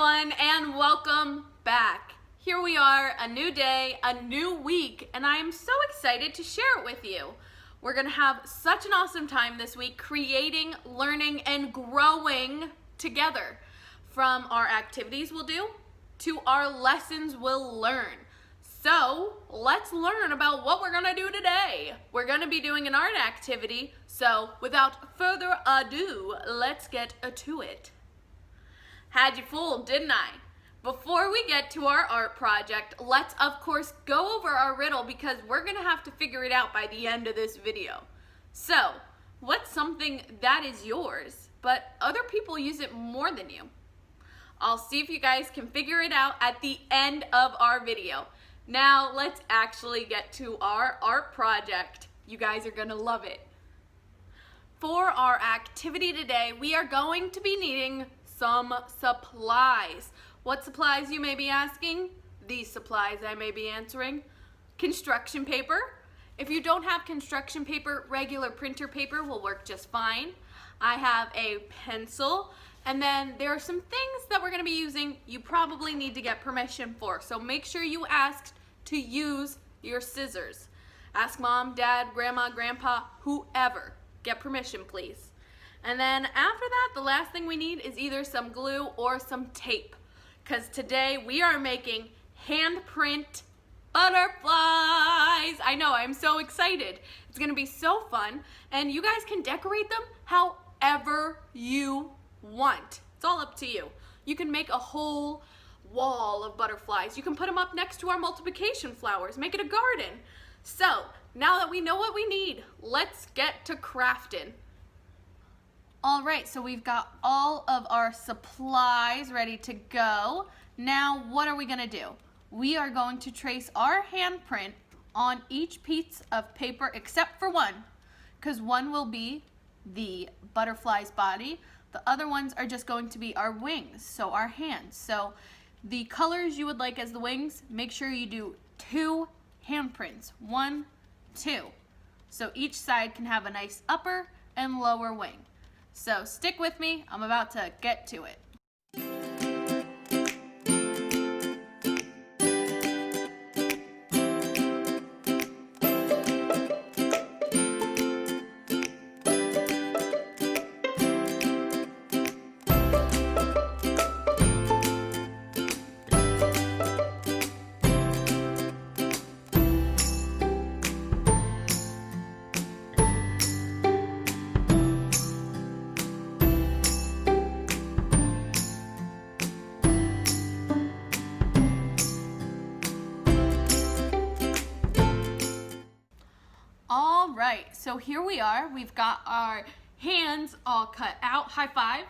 everyone, and welcome back. Here we are, a new day, a new week, and I am so excited to share it with you. We're gonna have such an awesome time this week creating, learning, and growing together. From our activities we'll do to our lessons we'll learn. So let's learn about what we're gonna do today. We're gonna be doing an art activity, so without further ado, let's get to it. Had you fooled, didn't I? Before we get to our art project, let's of course go over our riddle because we're gonna have to figure it out by the end of this video. So, what's something that is yours, but other people use it more than you? I'll see if you guys can figure it out at the end of our video. Now, let's actually get to our art project. You guys are gonna love it. For our activity today, we are going to be needing some supplies. What supplies, you may be asking? These supplies I may be answering. Construction paper. If you don't have construction paper, regular printer paper will work just fine. I have a pencil, and then there are some things that we're gonna be using you probably need to get permission for. So make sure you ask to use your scissors. Ask mom, dad, grandma, grandpa, whoever. Get permission, please. And then after that, the last thing we need is either some glue or some tape. Because today we are making handprint butterflies. I know, I'm so excited. It's gonna be so fun. And you guys can decorate them however you want. It's all up to you. You can make a whole wall of butterflies. You can put them up next to our multiplication flowers. Make it a garden. So, now that we know what we need, let's get to crafting. All right, so we've got all of our supplies ready to go. Now, what are we gonna do? We are going to trace our handprint on each piece of paper except for one, because one will be the butterfly's body. The other ones are just going to be our wings, so our hands. So the colors you would like as the wings, make sure you do 2 handprints, 1, 2. So each side can have a nice upper and lower wing. So stick with me, I'm about to get to it. All right, so here we are. We've got our hands all cut out. High five.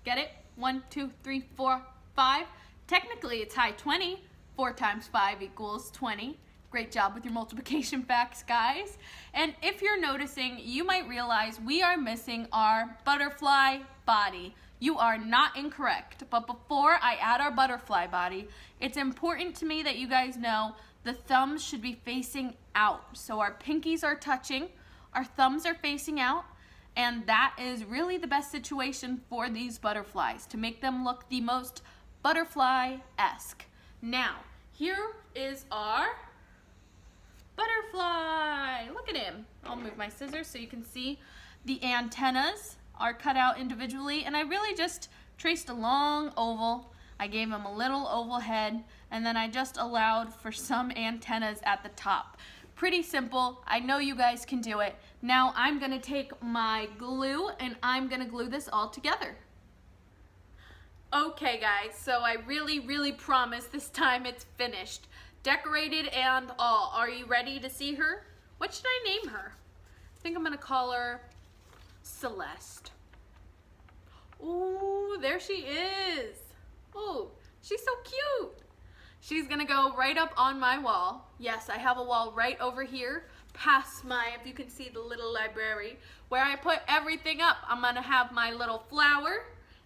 Get it? 1, 2, 3, 4, 5. Technically, it's high 20. 4 times 5 equals 20. Great job with your multiplication facts, guys. And if you're noticing, you might realize we are missing our butterfly body. You are not incorrect, but before I add our butterfly body, it's important to me that you guys know the thumbs should be facing out. So our pinkies are touching, our thumbs are facing out, and that is really the best situation for these butterflies to make them look the most butterfly-esque. Now, here is our butterfly. Look at him. I'll move my scissors so you can see the antennas are cut out individually, and I really just traced a long oval. I gave him a little oval head, and then I just allowed for some antennas at the top. Pretty simple. I know you guys can do it. Now I'm gonna take my glue and I'm gonna glue this all together. Okay guys, so I really promise this time it's finished. Decorated and all. Are you ready to see her? What should I name her? I think I'm gonna call her Celeste. Ooh, there she is. Oh, she's so cute. She's gonna go right up on my wall. Yes, I have a wall right over here past my, if you can see the little library, where I put everything up. I'm gonna have my little flower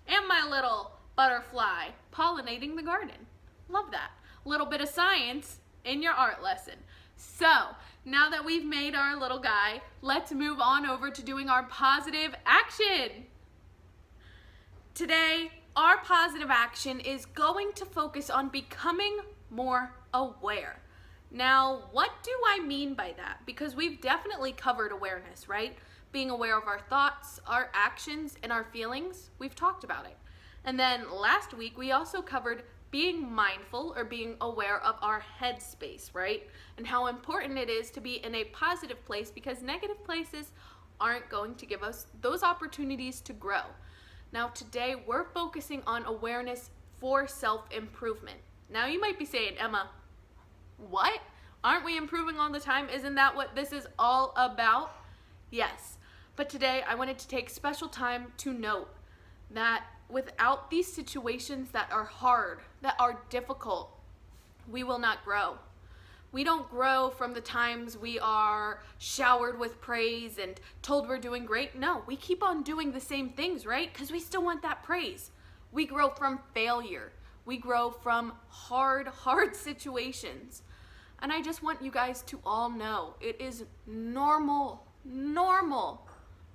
and my little butterfly pollinating the garden. Love that. A little bit of science in your art lesson. So, now that we've made our little guy, let's move on over to doing our positive action. Today, our positive action is going to focus on becoming more aware. Now, what do I mean by that? Because we've definitely covered awareness, right? Being aware of our thoughts, our actions, and our feelings. We've talked about it. And then last week, we also covered being mindful or being aware of our headspace, right? And how important it is to be in a positive place because negative places aren't going to give us those opportunities to grow. Now today we're focusing on awareness for self-improvement. Now you might be saying, Emma, what? Aren't we improving all the time? Isn't that what this is all about? Yes, but today I wanted to take special time to note that without these situations that are hard, that are difficult, we will not grow. We don't grow from the times we are showered with praise and told we're doing great. No, we keep on doing the same things, right? Because we still want that praise. We grow from failure. We grow from hard situations. And I just want you guys to all know it is normal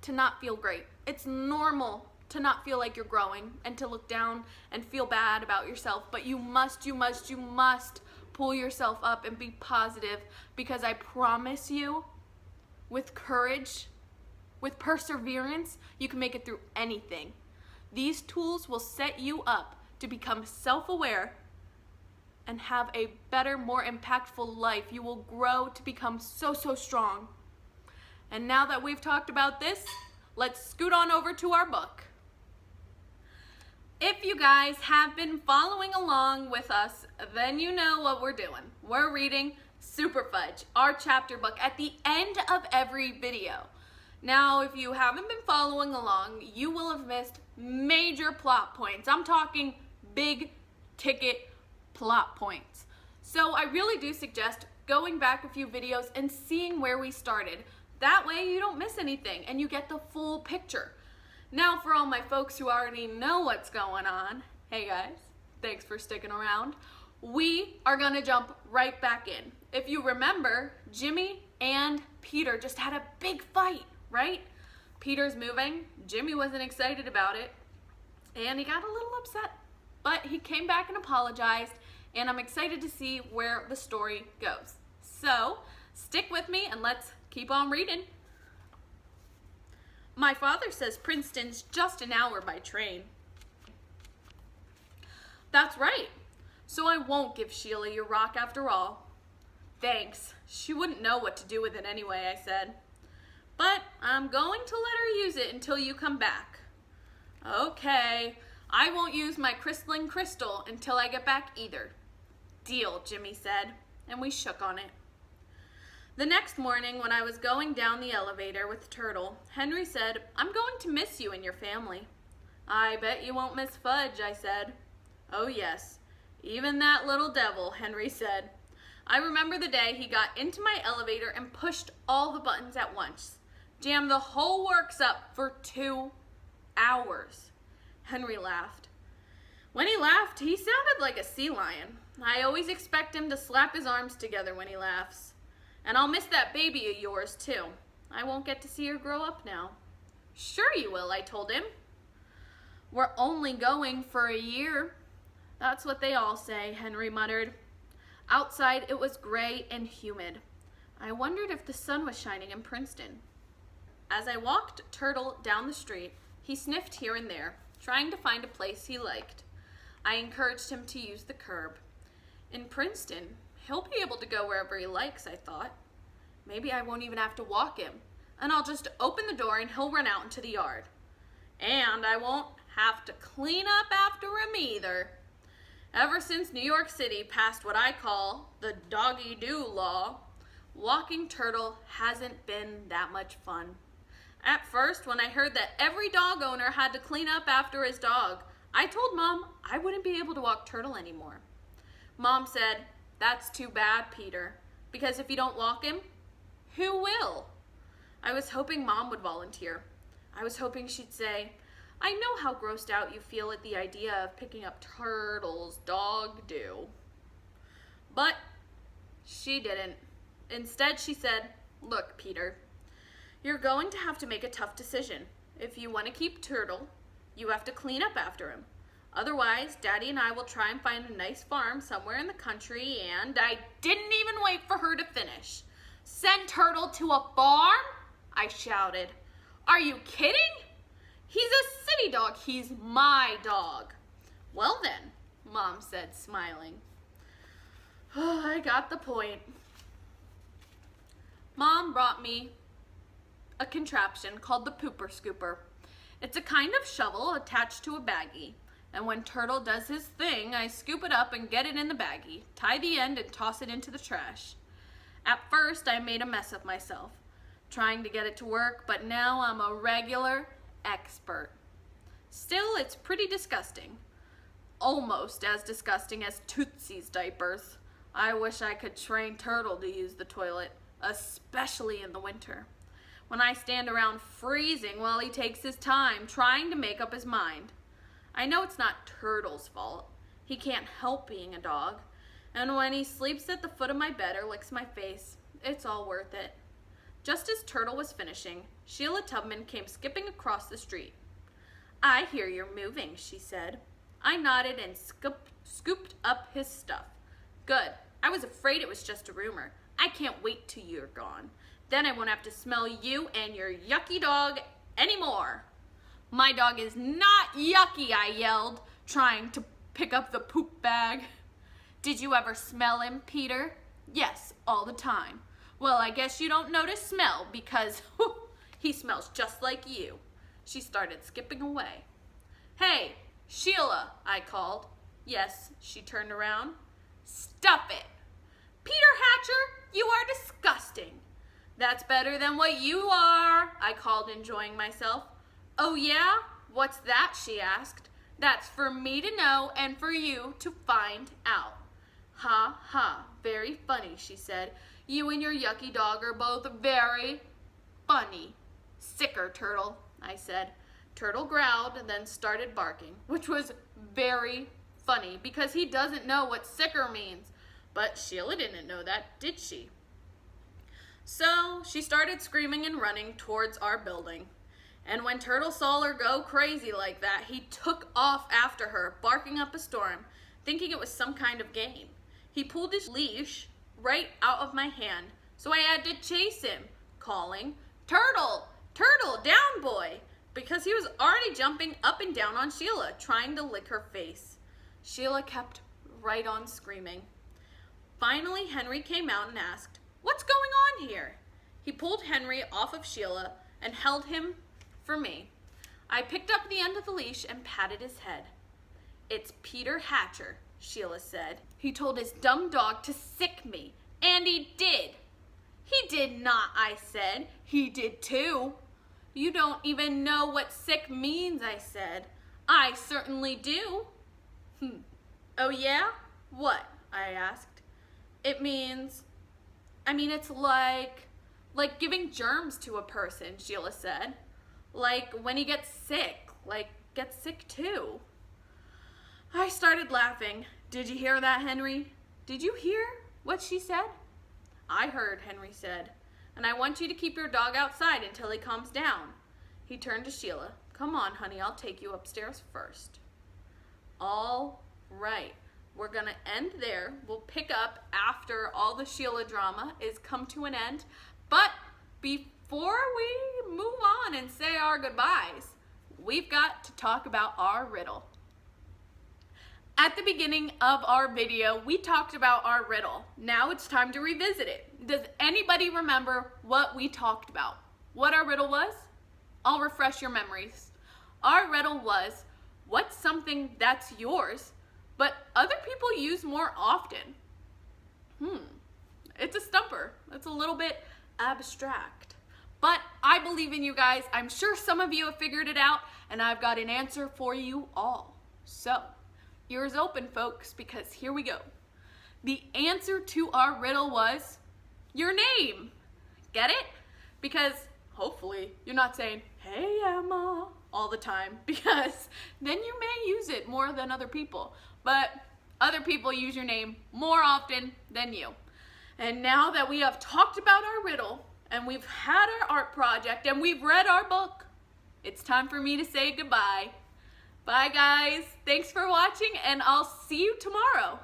to not feel great. It's normal to not feel like you're growing and to look down and feel bad about yourself. But you must pull yourself up and be positive, because I promise you, with courage, with perseverance, you can make it through anything. These tools will set you up to become self-aware and have a better, more impactful life. You will grow to become so strong. And now that we've talked about this, let's scoot on over to our book. If you guys have been following along with us, then you know what we're doing. We're reading Superfudge, our chapter book, at the end of every video. Now, if you haven't been following along, you will have missed major plot points. I'm talking big ticket plot points. So I really do suggest going back a few videos and seeing where we started. That way you don't miss anything and you get the full picture. Now for all my folks who already know what's going on, hey guys, thanks for sticking around. We are gonna jump right back in. If you remember, Jimmy and Peter just had a big fight, right? Peter's moving, Jimmy wasn't excited about it, and he got a little upset. But he came back and apologized, and I'm excited to see where the story goes. So, stick with me and let's keep on reading. My father says Princeton's just an hour by train. That's right. So I won't give Sheila your rock after all. Thanks. She wouldn't know what to do with it anyway, I said. But I'm going to let her use it until you come back. Okay. I won't use my crystalline crystal until I get back either. Deal, Jimmy said, and we shook on it. The next morning, when I was going down the elevator with Turtle, Henry said, I'm going to miss you and your family. I bet you won't miss Fudge, I said. Oh yes, even that little devil, Henry said. I remember the day he got into my elevator and pushed all the buttons at once. Jammed the whole works up for 2 hours. Henry laughed. When he laughed, he sounded like a sea lion. I always expect him to slap his arms together when he laughs. And I'll miss that baby of yours, too. I won't get to see her grow up now. Sure you will, I told him. We're only going for a year. That's what they all say, Henry muttered. Outside, it was gray and humid. I wondered if the sun was shining in Princeton. As I walked Turtle down the street, he sniffed here and there, trying to find a place he liked. I encouraged him to use the curb. In Princeton, he'll be able to go wherever he likes, I thought. Maybe I won't even have to walk him, and I'll just open the door and he'll run out into the yard. And I won't have to clean up after him either. Ever since New York City passed what I call the doggy-do law, walking Turtle hasn't been that much fun. At first, when I heard that every dog owner had to clean up after his dog, I told Mom I wouldn't be able to walk Turtle anymore. Mom said, That's too bad, Peter, because if you don't walk him, who will? I was hoping Mom would volunteer. I was hoping she'd say, I know how grossed out you feel at the idea of picking up Turtle's dog do. But she didn't. Instead, she said, Look, Peter, you're going to have to make a tough decision. If you want to keep Turtle, you have to clean up after him. Otherwise, Daddy and I will try and find a nice farm somewhere in the country, and I didn't even wait for her to finish. Send Turtle to a farm? I shouted. Are you kidding? He's a city dog. He's my dog. Well then, Mom said, smiling. Oh, I got the point. Mom brought me a contraption called the pooper scooper. It's a kind of shovel attached to a baggie. And when Turtle does his thing, I scoop it up and get it in the baggie, tie the end and toss it into the trash. At first, I made a mess of myself, trying to get it to work, but now I'm a regular expert. Still, it's pretty disgusting. Almost as disgusting as Tootsie's diapers. I wish I could train Turtle to use the toilet, especially in the winter, when I stand around freezing while he takes his time trying to make up his mind. I know it's not Turtle's fault. He can't help being a dog. And when he sleeps at the foot of my bed or licks my face, it's all worth it. Just as Turtle was finishing, Sheila Tubman came skipping across the street. I hear you're moving, she said. I nodded and scooped up his stuff. Good. I was afraid it was just a rumor. I can't wait till you're gone. Then I won't have to smell you and your yucky dog anymore. My dog is not yucky, I yelled, trying to pick up the poop bag. Did you ever smell him, Peter? Yes, all the time. Well, I guess you don't notice smell because he smells just like you. She started skipping away. Hey, Sheila, I called. Yes, she turned around. Stuff it. Peter Hatcher, you are disgusting. That's better than what you are, I called, enjoying myself. Oh yeah? What's that? She asked. That's for me to know and for you to find out. Ha ha, very funny, she said. You and your yucky dog are both very funny. Sicker, Turtle, I said. Turtle growled and then started barking, which was very funny because he doesn't know what sicker means. But Sheila didn't know that, did she? So she started screaming and running towards our building. And when Turtle saw her go crazy like that, he took off after her, barking up a storm, thinking it was some kind of game. He pulled his leash right out of my hand, so I had to chase him, calling, Turtle, Turtle, down boy, because he was already jumping up and down on Sheila, trying to lick her face. Sheila kept right on screaming. Finally, Henry came out and asked, What's going on here? He pulled Henry off of Sheila and held him for me. I picked up the end of the leash and patted his head. It's Peter Hatcher, Sheila said. He told his dumb dog to sick me, and he did. He did not, I said. He did too. You don't even know what sick means, I said. I certainly do. Oh yeah? What? I asked. It means, it's like giving germs to a person, Sheila said. Like when he gets sick, gets sick too. I started laughing. Did you hear that, Henry? Did you hear what she said? I heard, Henry said. And I want you to keep your dog outside until he calms down. He turned to Sheila. Come on, honey, I'll take you upstairs first. All right. We're going to end there. We'll pick up after all the Sheila drama is come to an end. But before we move on and say our goodbyes, we've got to talk about our riddle. At the beginning of our video, we talked about our riddle. Now it's time to revisit it. Does anybody remember what we talked about? What our riddle was? I'll refresh your memories. Our riddle was, what's something that's yours, but other people use more often? It's a stumper. It's a little bit abstract. But I believe in you guys. I'm sure some of you have figured it out, and I've got an answer for you all. So, ears open, folks, because here we go. The answer to our riddle was your name. Get it? Because hopefully you're not saying, hey, Emma, all the time, because then you may use it more than other people. But other people use your name more often than you. And now that we have talked about our riddle, and we've had our art project, and we've read our book, it's time for me to say goodbye. Bye guys. Thanks for watching and I'll see you tomorrow.